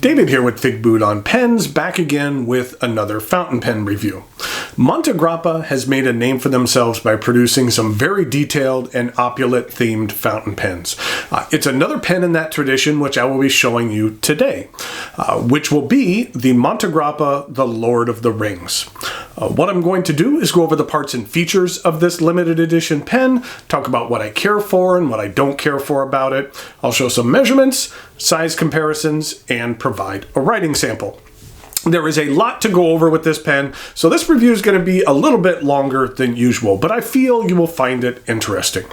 David here with Figboot on Pens, back again with another fountain pen review. Montegrappa has made a name for themselves by producing some very detailed and opulent themed fountain pens. It's another pen in that tradition which I will be showing you today, which will be the Montegrappa, the Lord of the Rings. What I'm going to do is go over the parts and features of this limited edition pen, talk about what I care for and what I don't care for about it. I'll show some measurements, size comparisons, and provide a writing sample. There is a lot to go over with this pen, so this review is going to be a little bit longer than usual, but I feel you will find it interesting.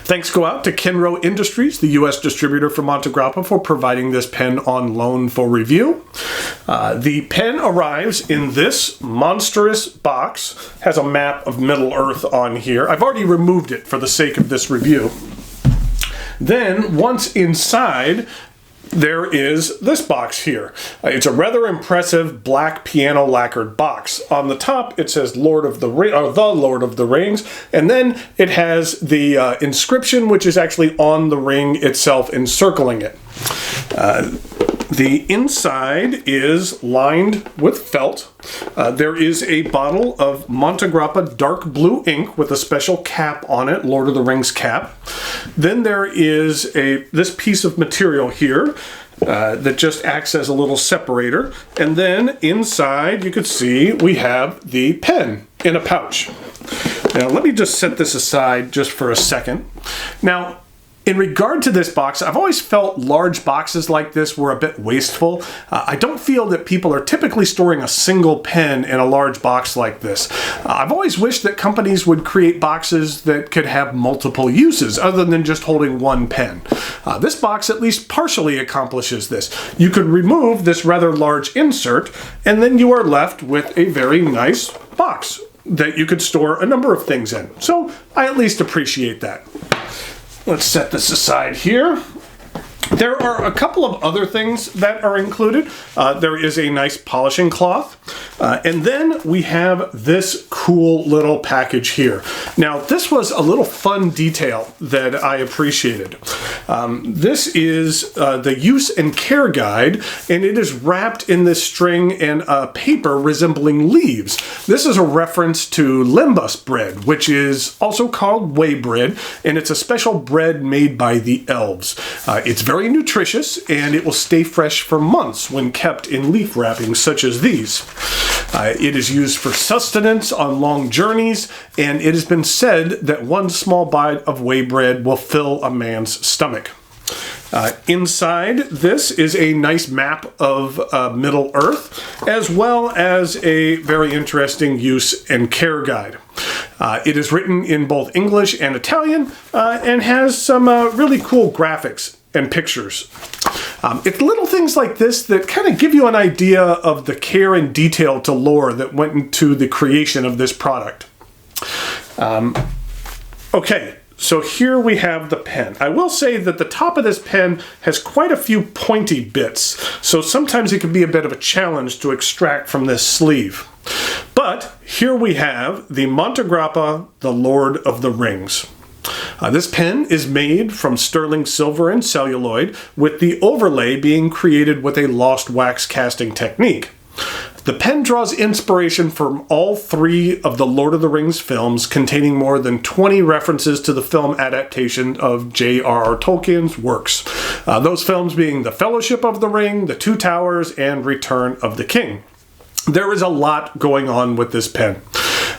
Thanks go out to Kenro Industries, the U.S. distributor for Montegrappa, for providing this pen on loan for review. The pen arrives in this monstrous box, has a map of Middle-earth on here. I've already removed it for the sake of this review. Then, once inside, there is this box here. It's a rather impressive black piano lacquered box. On the top it says Lord of the Lord of the Rings, and then it has the inscription, which is actually on the ring itself encircling it. The inside is lined with felt. There is a bottle of Montegrappa dark blue ink with a special cap on it, Lord of the Rings cap. Then there is this piece of material here that just acts as a little separator. And then inside, you can see we have the pen in a pouch. Now, let me just set this aside just for a second. Now, in regard to this box, I've always felt large boxes like this were a bit wasteful. I don't feel that people are typically storing a single pen in a large box like this. I've always wished that companies would create boxes that could have multiple uses other than just holding one pen. This box at least partially accomplishes this. You could remove this rather large insert, and then you are left with a very nice box that you could store a number of things in. So I at least appreciate that. Let's set this aside here. There are a couple of other things that are included. There is a nice polishing cloth. And then we have this cool little package here. Now, this was a little fun detail that I appreciated. This is the use and care guide, and it is wrapped in this string and paper resembling leaves. This is a reference to lembas bread, which is also called whey bread, and it's a special bread made by the elves. It's very nutritious, and it will stay fresh for months when kept in leaf wrappings such as these. It is used for sustenance on long journeys, and it has been said that one small bite of whey bread will fill a man's stomach. Inside this is a nice map of Middle-earth, as well as a very interesting use and care guide. It is written in both English and Italian, and has some really cool graphics and pictures. It's little things like this that kind of give you an idea of the care and detail to lore that went into the creation of this product. Okay, so here we have the pen. I will say that the top of this pen has quite a few pointy bits, so sometimes it can be a bit of a challenge to extract from this sleeve. But here we have the Montegrappa, the Lord of the Rings. This pen is made from sterling silver and celluloid, with the overlay being created with a lost wax casting technique. The pen draws inspiration from all three of the Lord of the Rings films, containing more than 20 references to the film adaptation of J.R.R. Tolkien's works. Those films being The Fellowship of the Ring, The Two Towers, and Return of the King. There is a lot going on with this pen.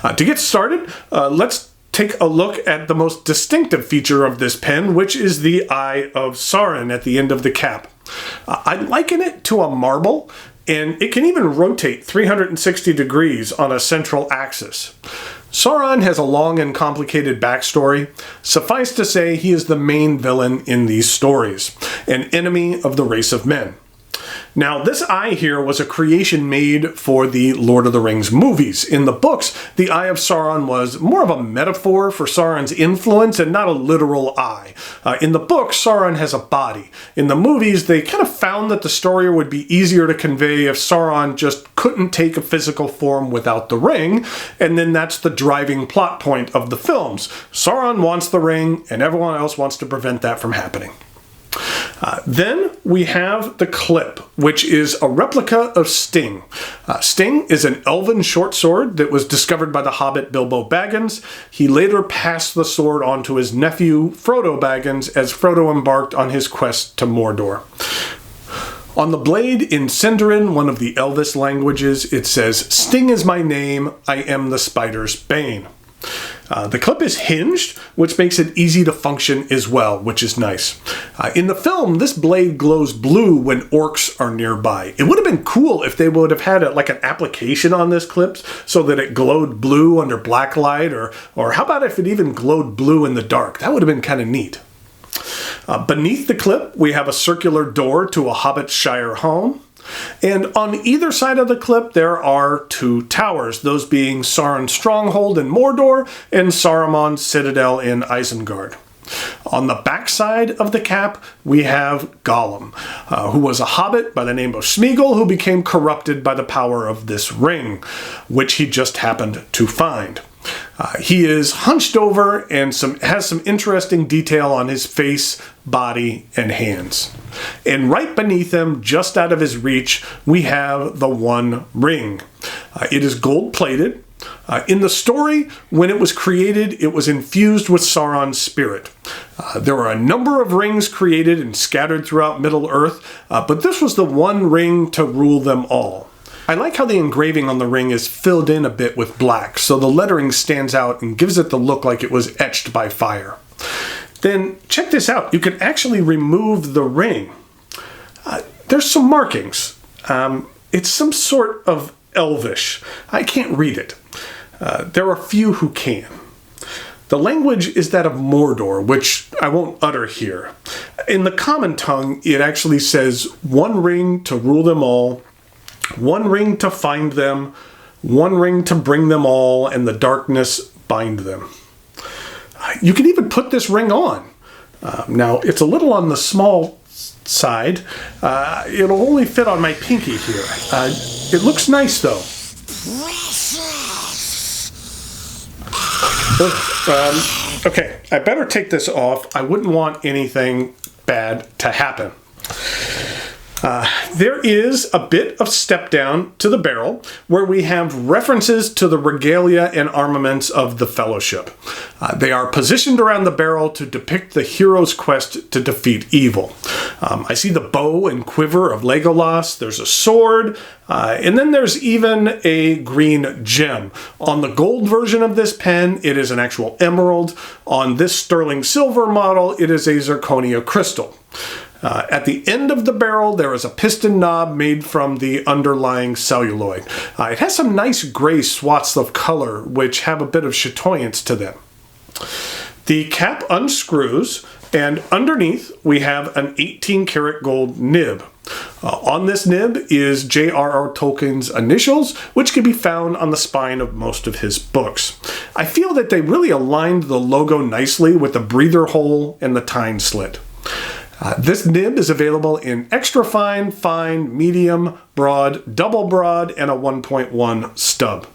To get started, let's take a look at the most distinctive feature of this pen, which is the Eye of Sauron at the end of the cap. I liken it to a marble, and it can even rotate 360 degrees on a central axis. Sauron has a long and complicated backstory. Suffice to say, he is the main villain in these stories, an enemy of the race of men. Now, this eye here was a creation made for the Lord of the Rings movies. In the books, the Eye of Sauron was more of a metaphor for Sauron's influence and not a literal eye. In the book, Sauron has a body. In the movies, they kind of found that the story would be easier to convey if Sauron just couldn't take a physical form without the ring, and then that's the driving plot point of the films. Sauron wants the ring, and everyone else wants to prevent that from happening. Then we have the clip, which is a replica of Sting. Sting is an elven short sword that was discovered by the hobbit Bilbo Baggins. He later passed the sword on to his nephew Frodo Baggins as Frodo embarked on his quest to Mordor. On the blade in Sindarin, one of the Elvish languages, it says, "Sting is my name, I am the spider's bane." The clip is hinged, which makes it easy to function as well, which is nice. In the film, this blade glows blue when orcs are nearby. It would have been cool if they would have had like an application on this clip so that it glowed blue under black light, or how about if it even glowed blue in the dark? That would have been kind of neat. Beneath the clip, we have a circular door to a Hobbit Shire home. And on either side of the clip, there are two towers, those being Sauron's stronghold in Mordor and Saruman's citadel in Isengard. On the back side of the cap, we have Gollum, who was a hobbit by the name of Smeagol, who became corrupted by the power of this ring, which he just happened to find. He is hunched over and has some interesting detail on his face, body, and hands. And right beneath him, just out of his reach, we have the One Ring. It is gold-plated. In the story, when it was created, it was infused with Sauron's spirit. There were a number of rings created and scattered throughout Middle-earth, but this was the one ring to rule them all. I like how the engraving on the ring is filled in a bit with black, so the lettering stands out and gives it the look like it was etched by fire. Then check this out. You can actually remove the ring. There's some markings. It's some sort of Elvish. I can't read it. There are few who can. The language is that of Mordor, which I won't utter here. In the common tongue, it actually says, "One ring to rule them all, one ring to find them, one ring to bring them all, and the darkness bind them." You can even put this ring on. Now, it's a little on the small side. It'll only fit on my pinky here. It looks nice, though. Okay, I better take this off. I wouldn't want anything bad to happen. There is a bit of step down to the barrel where we have references to the regalia and armaments of the Fellowship. They are positioned around the barrel to depict the hero's quest to defeat evil. I see the bow and quiver of Legolas, there's a sword, and then there's even a green gem. On the gold version of this pen, it is an actual emerald. On this sterling silver model, it is a zirconia crystal. At the end of the barrel, there is a piston knob made from the underlying celluloid. It has some nice gray swaths of color, which have a bit of chatoyance to them. The cap unscrews, and underneath we have an 18-karat gold nib. On this nib is J.R.R. Tolkien's initials, which can be found on the spine of most of his books. I feel that they really aligned the logo nicely with the breather hole and the tine slit. This nib is available in extra fine, fine, medium, broad, double broad, and a 1.1 stub.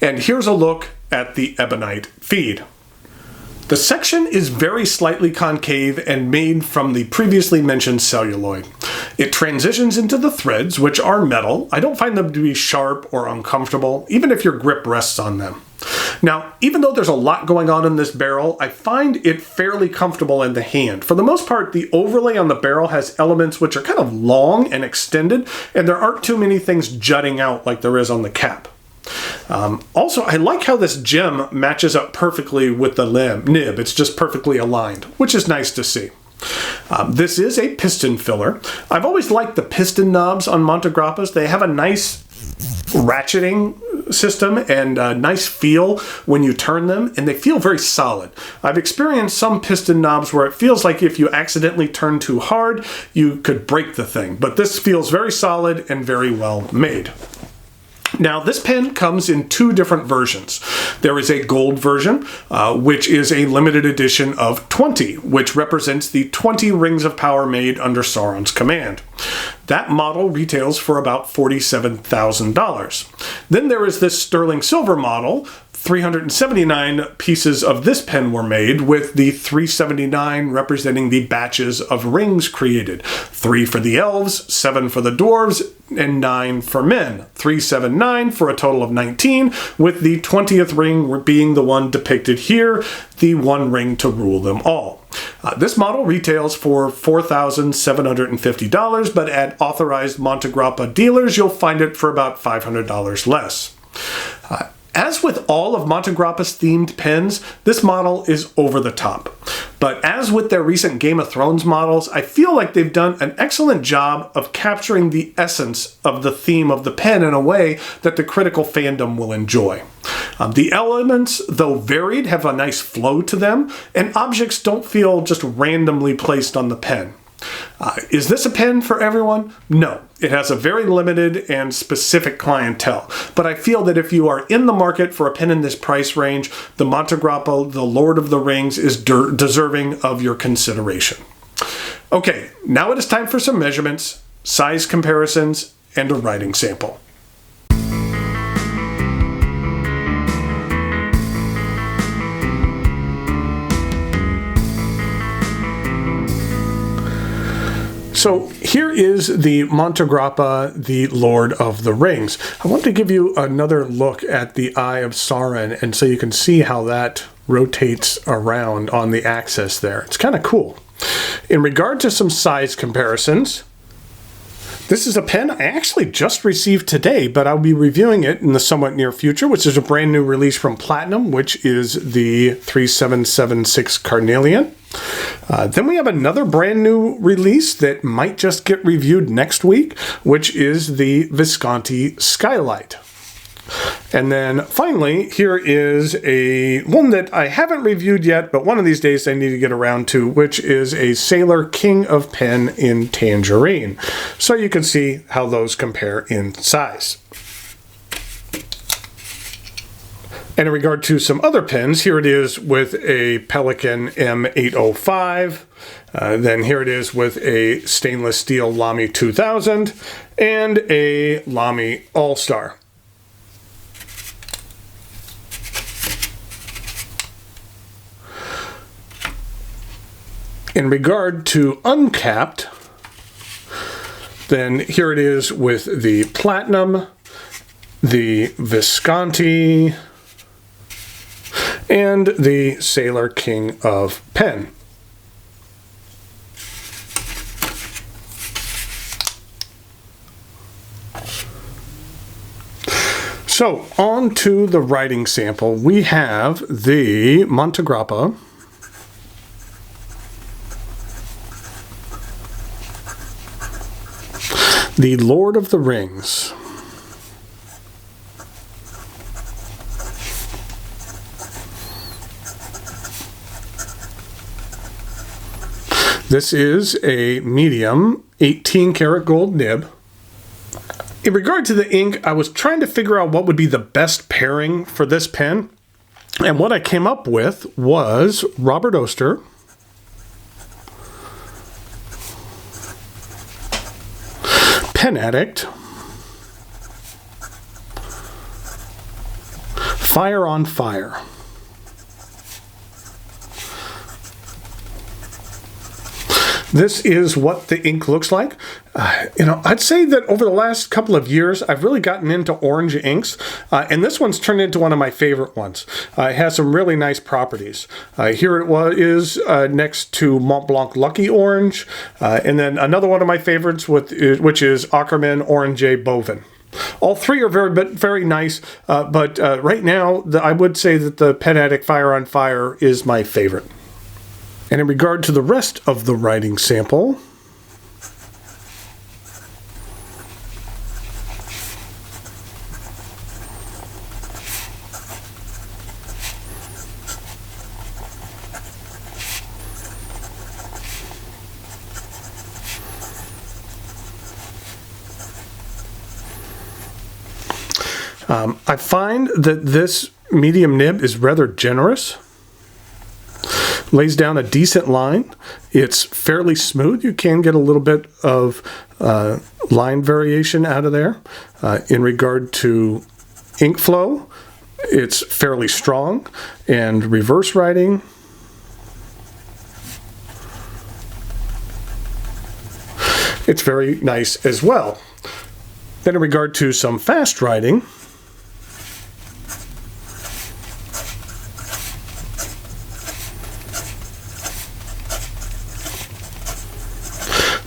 And here's a look at the ebonite feed. The section is very slightly concave and made from the previously mentioned celluloid. It transitions into the threads, which are metal. I don't find them to be sharp or uncomfortable, even if your grip rests on them. Now, even though there's a lot going on in this barrel, I find it fairly comfortable in the hand. For the most part, the overlay on the barrel has elements which are kind of long and extended, and there aren't too many things jutting out like there is on the cap. Also, I like how this gem matches up perfectly with the nib. It's just perfectly aligned, which is nice to see. This is a piston filler. I've always liked the piston knobs on Montegrappas. They have a nice ratcheting system and a nice feel when you turn them, and they feel very solid. I've experienced some piston knobs where it feels like if you accidentally turn too hard, you could break the thing, but this feels very solid and very well made. Now, this pen comes in two different versions. There is a gold version, which is a limited edition of 20, which represents the 20 rings of power made under Sauron's command. That model retails for about $47,000. Then there is this sterling silver model 379 pieces of this pen were made, with the 379 representing the batches of rings created. 3 for the elves, 7 for the dwarves, and 9 for men. 379 for a total of 19, with the 20th ring being the one depicted here, the one ring to rule them all. This model retails for $4,750, but at authorized Montegrappa dealers, you'll find it for about $500 less. As with all of Montegrappa's themed pens, this model is over the top. But as with their recent Game of Thrones models, I feel like they've done an excellent job of capturing the essence of the theme of the pen in a way that the critical fandom will enjoy. The elements, though varied, have a nice flow to them, and objects don't feel just randomly placed on the pen. Is this a pen for everyone? No. It has a very limited and specific clientele. But I feel that if you are in the market for a pen in this price range, the Montegrappa, the Lord of the Rings, is deserving of your consideration. Okay, now it is time for some measurements, size comparisons, and a writing sample. So here is the Montegrappa, the Lord of the Rings. I want to give you another look at the Eye of Sauron, and so you can see how that rotates around on the axis there. It's kind of cool. In regard to some size comparisons, this is a pen I actually just received today, but I'll be reviewing it in the somewhat near future, which is a brand new release from Platinum, which is the 3776 Carnelian. Then we have another brand new release that might just get reviewed next week, which is the Visconti Skylight. And then finally, here is one that I haven't reviewed yet, but one of these days I need to get around to, which is a Sailor King of Pen in Tangerine. So you can see how those compare in size. And in regard to some other pens, here it is with a Pelican M805. Then here it is with a stainless steel Lamy 2000 and a Lamy All-Star. In regard to uncapped, then here it is with the Platinum, the Visconti, and the Sailor King of Pen. So, on to the writing sample. We have the Montegrappa, the Lord of the Rings. This is a medium 18 karat gold nib. In regard to the ink, I was trying to figure out what would be the best pairing for this pen. And what I came up with was Robert Oster, Pen Addict, Fire on Fire. This is what the ink looks like. I'd say that over the last couple of years, I've really gotten into orange inks, and this one's turned into one of my favorite ones. It has some really nice properties. Here it is next to Mont Blanc Lucky Orange, and then another one of my favorites, which is Ackerman Orange Bovin. All three are very nice, but right now, I would say that the Pen Addict Fire on Fire is my favorite. And in regard to the rest of the writing sample, I find that this medium nib is rather generous. Lays down a decent line. It's fairly smooth. You can get a little bit of line variation out of there. In regard to ink flow, It's fairly strong, and reverse writing. It's very nice as well. Then in regard to some fast writing,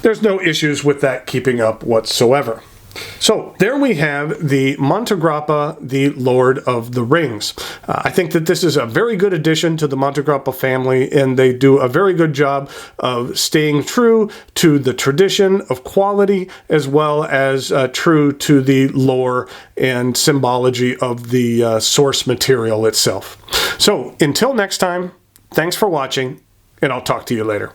there's no issues with that keeping up whatsoever. So there we have the Montegrappa, the Lord of the Rings. I think that this is a very good addition to the Montegrappa family, and they do a very good job of staying true to the tradition of quality, as well as true to the lore and symbology of the source material itself. So until next time, thanks for watching, and I'll talk to you later.